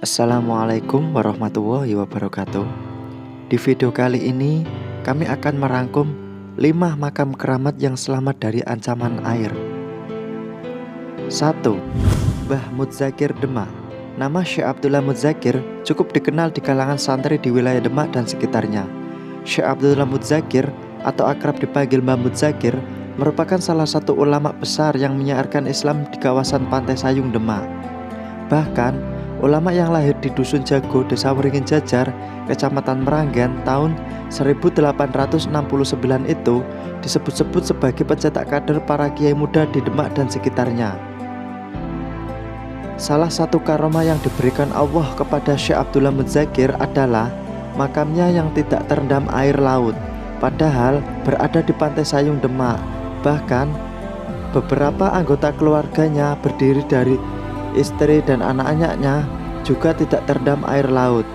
Assalamualaikum warahmatullahi wabarakatuh. Di video kali ini kami akan merangkum 5 makam keramat yang selamat dari ancaman air. 1. Mbah Mudzakir Demak. Nama Syekh Abdullah Mudzakir cukup dikenal di kalangan santri di wilayah Demak dan sekitarnya. Syekh Abdullah Mudzakir atau akrab dipanggil Mbah Mudzakir merupakan salah satu ulama besar yang menyiarkan Islam di kawasan Pantai Sayung Demak. Bahkan ulama yang lahir di Dusun Jago, Desa Waringin Jajar, Kecamatan Meranggan tahun 1869 itu disebut-sebut sebagai pencetak kader para kiai muda di Demak dan sekitarnya. Salah satu karomah yang diberikan Allah kepada Syekh Abdullah Mudzakir adalah makamnya yang tidak terendam air laut, padahal berada di Pantai Sayung Demak. Bahkan beberapa anggota keluarganya berdiri dari istri dan anak-anaknya juga tidak terendam air laut,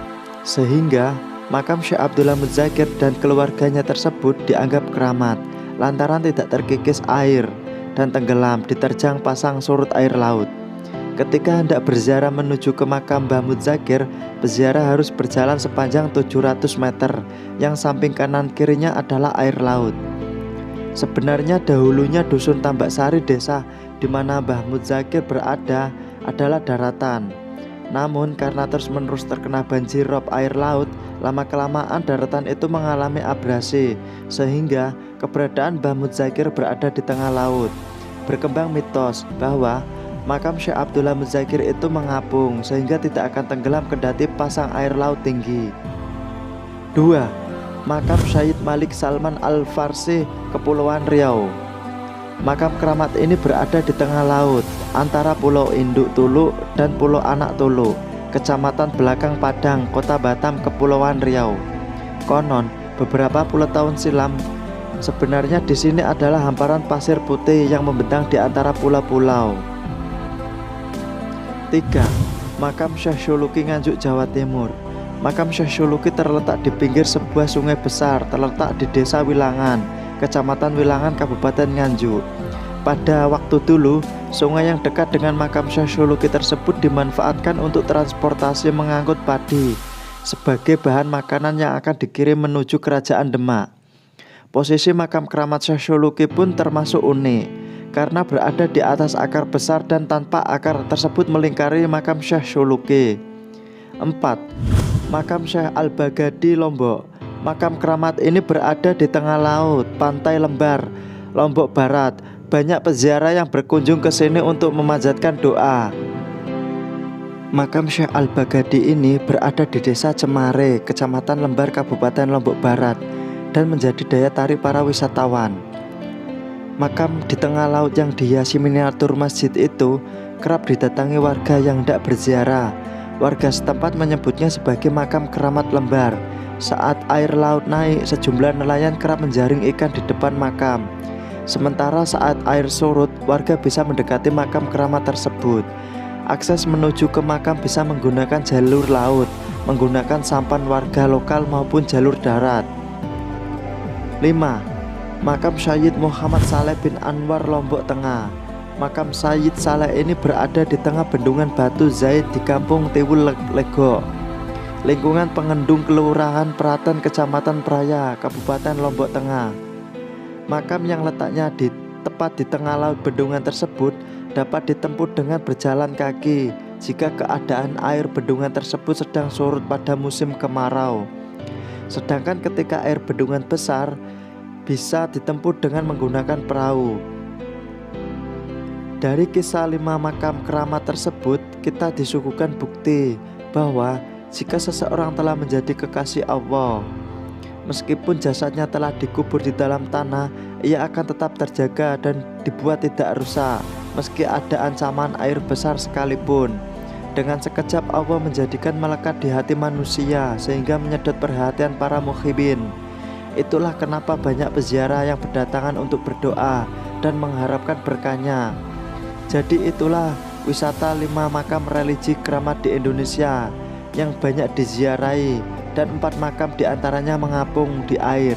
sehingga makam Syekh Abdullah Mudzakir dan keluarganya tersebut dianggap keramat lantaran tidak terkikis air dan tenggelam diterjang pasang surut air laut. Ketika hendak berziarah menuju ke makam Mbah Mudzakir, peziarah harus berjalan sepanjang 700 meter yang samping kanan kirinya adalah air laut. Sebenarnya dahulunya Dusun Tambak Sari, desa di mana Mbah Mudzakir berada, adalah daratan. Namun karena terus-menerus terkena banjir rob air laut, lama-kelamaan daratan itu mengalami abrasi, sehingga keberadaan Mbah Mudzakir berada di tengah laut. Berkembang mitos bahwa makam Syekh Abdullah Mudzakir itu mengapung sehingga tidak akan tenggelam kendati pasang air laut tinggi. 2. Makam Syed Malik Salman Al-Farsi, Kepulauan Riau. Makam keramat ini berada di tengah laut antara Pulau Induk Tulu dan Pulau Anak Tulu, Kecamatan Belakang Padang, Kota Batam, Kepulauan Riau. Konon beberapa puluh tahun silam sebenarnya di sini adalah hamparan pasir putih yang membentang di antara pulau-pulau. 3. Makam Syekh Syuluki, Nganjuk, Jawa Timur. Makam Syekh Syuluki terletak di pinggir sebuah sungai besar terletak di Desa Wilangan, Kecamatan Wilangan, Kabupaten Nganjuk. Pada waktu dulu, sungai yang dekat dengan makam Syekh Syuluki tersebut dimanfaatkan untuk transportasi mengangkut padi sebagai bahan makanan yang akan dikirim menuju Kerajaan Demak. Posisi makam keramat Syekh Syuluki pun termasuk unik karena berada di atas akar besar dan tanpa akar tersebut melingkari makam Syekh Syuluki. 4. Makam Syekh Al-Baghdadi, Lombok. Makam keramat ini berada di tengah laut, Pantai Lembar, Lombok Barat. Banyak peziarah yang berkunjung ke sini untuk memanjatkan doa. Makam Syekh Al-Baghdadi ini berada di Desa Cemare, Kecamatan Lembar, Kabupaten Lombok Barat, dan menjadi daya tarik para wisatawan. Makam di tengah laut yang dihiasi miniatur masjid itu kerap didatangi warga yang hendak berziarah. Warga setempat menyebutnya sebagai makam keramat Lembar. Saat air laut naik, sejumlah nelayan kerap menjaring ikan di depan makam. Sementara saat air surut, warga bisa mendekati makam keramat tersebut. Akses menuju ke makam bisa menggunakan jalur laut, menggunakan sampan warga lokal maupun jalur darat. 5. Makam Syed Muhammad Saleh bin Anwar, Lombok Tengah. Makam Syed Saleh ini berada di tengah bendungan Batu Zaid di Kampung Tiwul Legok, lingkungan Pengendung, Kelurahan Peraten, Kecamatan Praya, Kabupaten Lombok Tengah. Makam yang letaknya tepat di tengah laut bendungan tersebut dapat ditempuh dengan berjalan kaki jika keadaan air bendungan tersebut sedang surut pada musim kemarau. Sedangkan ketika air bendungan besar, bisa ditempuh dengan menggunakan perahu. Dari kisah 5 makam keramat tersebut, kita disuguhkan bukti bahwa jika seseorang telah menjadi kekasih Allah, meskipun jasadnya telah dikubur di dalam tanah, ia akan tetap terjaga dan dibuat tidak rusak meski ada ancaman air besar sekalipun. Dengan sekejap Allah menjadikan melekat di hati manusia sehingga menyedot perhatian para muhibin. Itulah kenapa banyak peziarah yang berdatangan untuk berdoa dan mengharapkan berkahnya. Jadi itulah wisata 5 makam religi keramat di Indonesia yang banyak diziarahi, dan 4 makam diantaranya mengapung di air.